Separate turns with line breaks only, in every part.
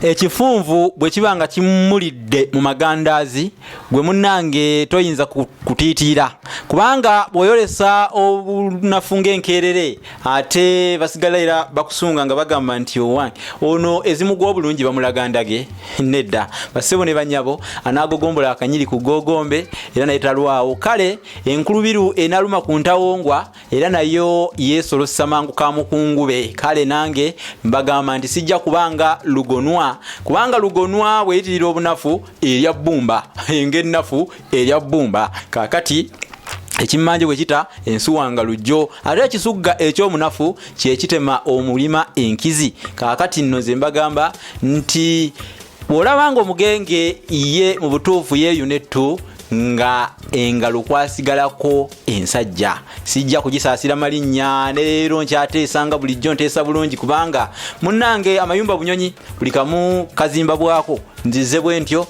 ekifunvu bwe kibanga kimulidde mu magandazi gwe munnange toyinza kutiitira kubanga bw'oyolesa obunafu ng'enkeerere ate basigala era bakusunga nga bagamba nti owange ono ezimu gw'obulungi bamulagandage nedda basebo ne banyabo anaagogombola akanyiri ku gogombe era naye talwawo kale enkulubiru enaluma ku ntawongwa era nayo yeesolosa mangu ka mukungube kale nange mbagamba nti sijja kubanga lugonwa kubanga lugonwa bweyitirira obunafu erya bbumba ng'ennafu erya bbumba kaakati ekimmanje bwe kita ensuwanga lujjo ate ekisugga ekyomunafu kyekitema omulima enkizi kaakati nno ze mbagamba nti bw'olabanga omugenge ye mu butuufu yeeyunettu nga engalo kwasigalako ensajja sijja kugisaasira malinnya ne leero nkyateesanga bulijjo nteesa bulungi kubanga munnange amayumba bunyonyi buli kamu kazimba bwako nzize bwe ntyo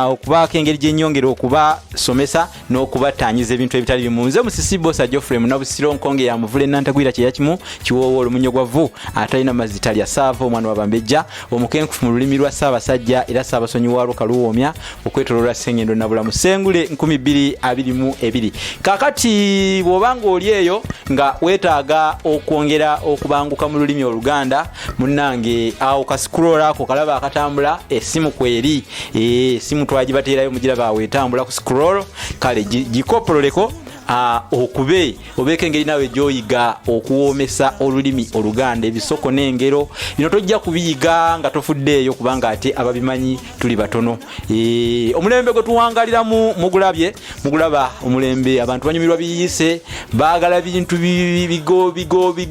okubaako engeri gyennyongera okubasomesa n'okubatanyiza ebintu ebitali bimu nze musisi bosa Geoffrey Munnabusiro nkonge ya muvule nantagwira kyeyakimu kiwoowo olumunyo gwavu atalina mazzi talya saava omwana wa Bambejja omukenkufu mu lulimi lwa Ssaabasajja era Ssaabasonyi wa Lukaluwoomya okwetoloola Ssengendo na bulamu Ssengule 2022 kakati bw'obanga oli eyo nga weetaaga okwongera okubanguka mu lulimi Oluganda munnange awo kascroll ako kalaba akatambula esimu kweri esimu twagibateerayo mugiraba awetambula ku scroll kale gikopololeko okube obeeke engeri nawe gyoyiga okuwoomesa olulimi Oluganda ebisoko n'engero bino tojja kubiyiga nga tofuddeeyo kubanga ate ababimanyi tuli batono omulembe gwe tuwangaliramu mugulaba omulembe abantu banyumirwa biyise baagala bintu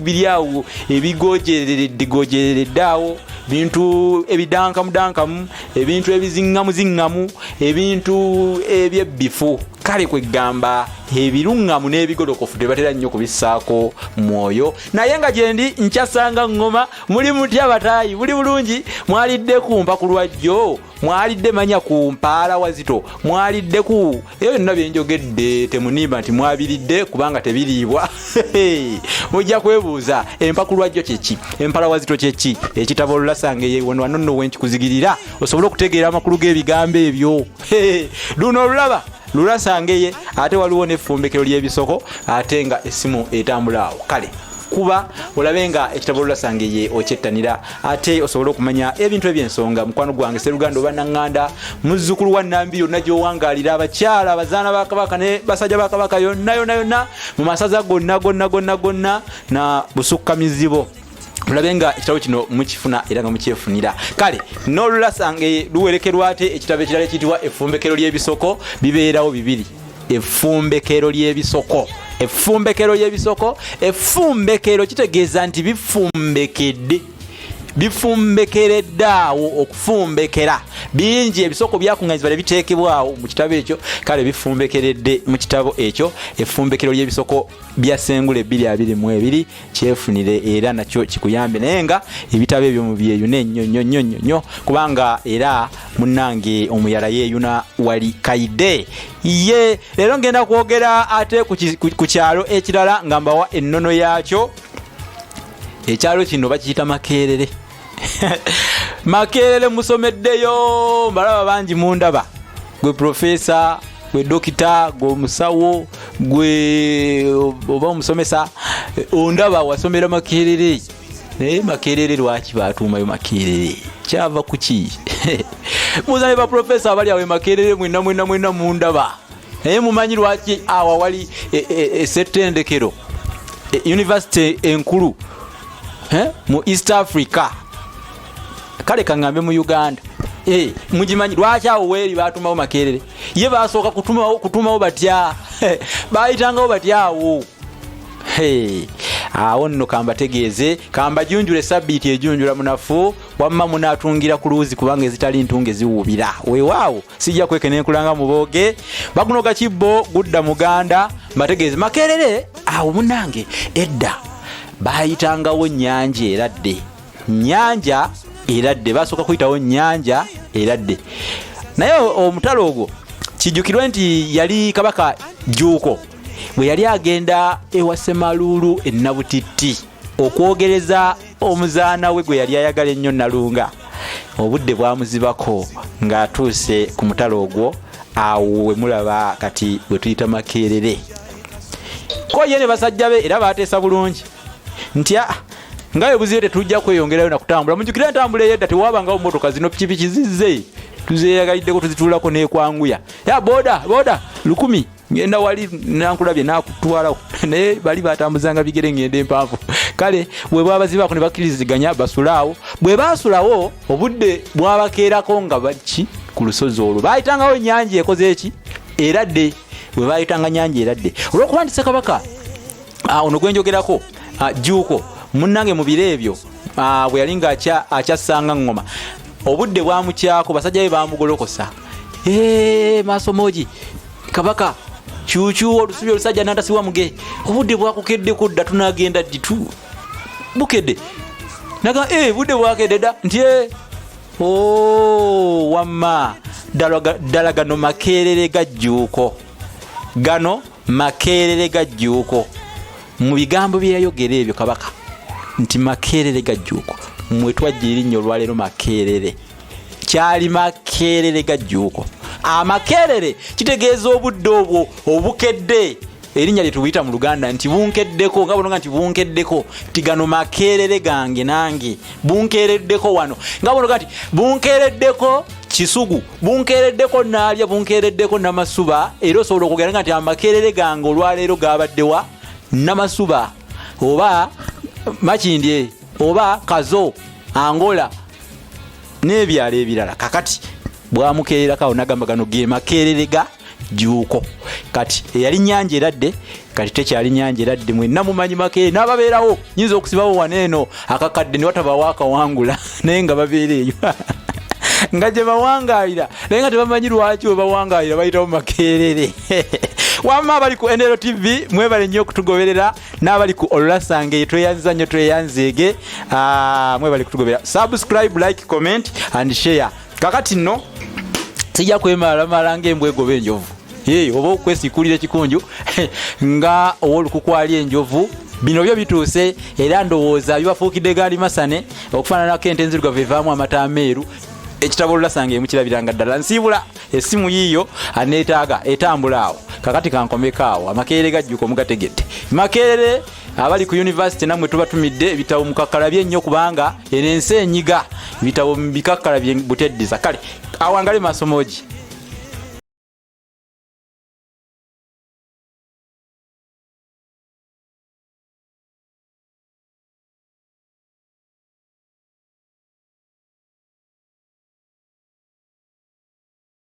biryawo ebigojerereddeawo bintu ebidankamudankamu ebintu ebizingamuzingamu ebintu ebyebbifu kale kwegamba ebirungamu n'ebigolokofu tebatera nnyo kubissaako mwoyo naye nga gyendi nkyasanga ngoma muli mutya abataayi buli bulungi mwalidde ku mpaku lwajjo mwalidde manya ku mpaala wazito mwalidde ku eyo byonna byenjogedde temunimba nti mwabiridde kubanga tebiriibwa mujja kwebuuza empaku lwajjo kyeki empaala wazito kyeki ekitabo olulasangeye wano wenkikuzigirira osobole okutegeera amakulu g'ebigambo ebyo luno olulaba lulasangeye ate waliwo n'effumbekero ly'ebisoko ate nga essimu etambula awo kale kuba olabenga ekitabo lulasangeye okyettanira ate osobole okumanya ebintu eby'ensonga mukwano gwange Sseruganda oba Nanganda muzzukulu wa Nambi yonna gy'owangaalira abakyala abazaana ba Kabaka ne basajja ba Kabaka yonna mu masaza gonna na busukkamizibo mulabenga ekitabo kino mukifuna era nga mukyefunira kale n'olulasangeye luwerekerwa ate ekitabo ekirala ekiyitibwa effumbekero ly'ebisoko bibeerawo bibiri effumbekero ly'ebisoko effumbekero kitegeeza nti bifumbekereddaawo okufumbekera bingi ebisoko byakuŋŋanyizibwa ne biteekebwawo mu kitabo ekyo kale bifumbekeredde mu kitabo ekyo effumbekero ly'ebisoko bya Ssengule 2022 kyefunire era nakyo kikuyambe naye nga ebitabo ebyo mu byeyune nnyo kubanga era munnange omuyala yeeyuna wali kaide ye leero ngenda kwogera ate ku kyalo ekirala nga mbawa ennono yaakyo ekyalo kino bakiyita Makeerere Makeerere musomeddeyo mbalaba bangi mundaba gwe profesa gwe dokita gwe musawo gwe oba omusomesa ondaba wasomera Makeerere naye Makeerere lwaki batuumayo Makeerere kyava kuki muzane ba profesa abali awe Makeerere mwenna mundaba naye mumanyi lwaki awa wali esettendekero university enkulu mu East Africa kale kangambe mu Uganda mugimanyi lwaki awo weeri batumawo Makeerere ye basooka kutumawo batya bayitangawo batyawo awo nno kambategeeze kambajunjule sabbiiti ejunjula munafu wamma munaatungira ku luuzi kubanga ezitali ntunge ziwubira weewaawo sijja kwekenenkulanga muboge bagunoga kibbo gudda muganda mbategeeze Makeerere awo munange edda bayitangawo nyanja eradde basooka kuyitawo nyanja eradde naye omutalo ogwo kijjukirwe nti yali Kabaka Jjuuko bwe yali agenda ewa Ssemaluulu Nabutitti okwogereza omuzaana we gwe yali ayagala ennyo Nalunga obudde bwamuzibako ng'atuuse ku mutalo ogwo awo we mulaba kati bwe tuyita Makerere. Ko ye ne basajja be era baateesa bulungi nti ngayo buziyo tetujja kweyongerayo na kutambula. Mujjukira entambula eyedda tewabangawo mmotoka zino pikipiki zizze tuzeeyagaliddeko tuzituulako n'ekwanguya ya boda 10 ngenda wali nankulabye nakutwalawo naye bali batambuzanga bigere ngende empanvu. Kale bwe bwabazibaako ne bakkiriziganya basulaawo. Bwe baasulawo obudde bwabakeerako nga baki ku lusozi olwo baayitangawo ennyanja ekoze eki eradde. Bwe baayitanga nyanja eradde olw'okuba nti Ssekabaka ono gwenjogerako Jjuuko munnange mu biro ebyo bwe yali nga akyassanga ngoma obudde bwamukyako basajja be bamugolokosa maaso moji Kabaka chuchu olusubi olusajja n'atasiwa muge obudde bwakukeddeko dda tunagenda dditu bukedde naga budde bwakedde dda nti wamma ddala gano Makerere ga Jjuuko gano Makerere ga Jjuuko mu bigambo bye yayogera ebyo Kabaka nti Makerere ga Jjuuko mwe twajja erinnya olwaleero Makerere kyali Makerere ga Jjuuko. Amakerere kitegeeza obudde obwo obukedde erinnya lye tubuyita mu Luganda nti bunkeddeko nga bononga nti bunkeddeko tigano Makerere gange nange bunkereddeko wano nga bononga nti bunkereddeko Kisugu bunkereddeko Naalya bunkereddeko Namasuba era osobola okugera nti Amakerere gange olwaleero gabaddewa Namasuba oba Makindye oba Kazo Angola n'ebyalo ebirala. Kakati bwamukeerera kawo nagamba gano ge Makerere ga Jjuuko. Kati eyali nyanja eradde kati tekyali nyanja eradde mwenna mumanyi Makerere n'ababeerawo nyinza okusibawo waneeno akakadde ne watabawo akawangula naye nga babeera eyo nga gye bawangaalira naye nga tebamanyi lwaki we bawangaalira bayitawo Makerere. Wamma abali ku NL TV mwebale nnyo okutugoberera n'abali ku olulasangeye tweyanziza nnyo tweyanzeege mwebale kutugoberera. Subscribe, like, comment and share. Kakati nno sijja kwemalamala ng'embwego b'enjovu oba okwesiikulira ekikunju nga ow'olukukwali enjovu. Bino byo bituuse era ndowooza bibafuukidde gaali masane okufaananako ente enzirugavu evaamu amata ameeru. Ekitabo olulasangeye mukirabiranga ddala. Nsiibula essimu yiiyo aneetaaga etambula awo kakati kankomekaawo Amakerere ga Jjuuko mugategedde. Makerere abali ku university namwe tubatumidde ebitabo mukakkalabye ennyo kubanga eno ensi enyiga ebitabo bikakkalabye buteddeza. Kale awangale maaso moji.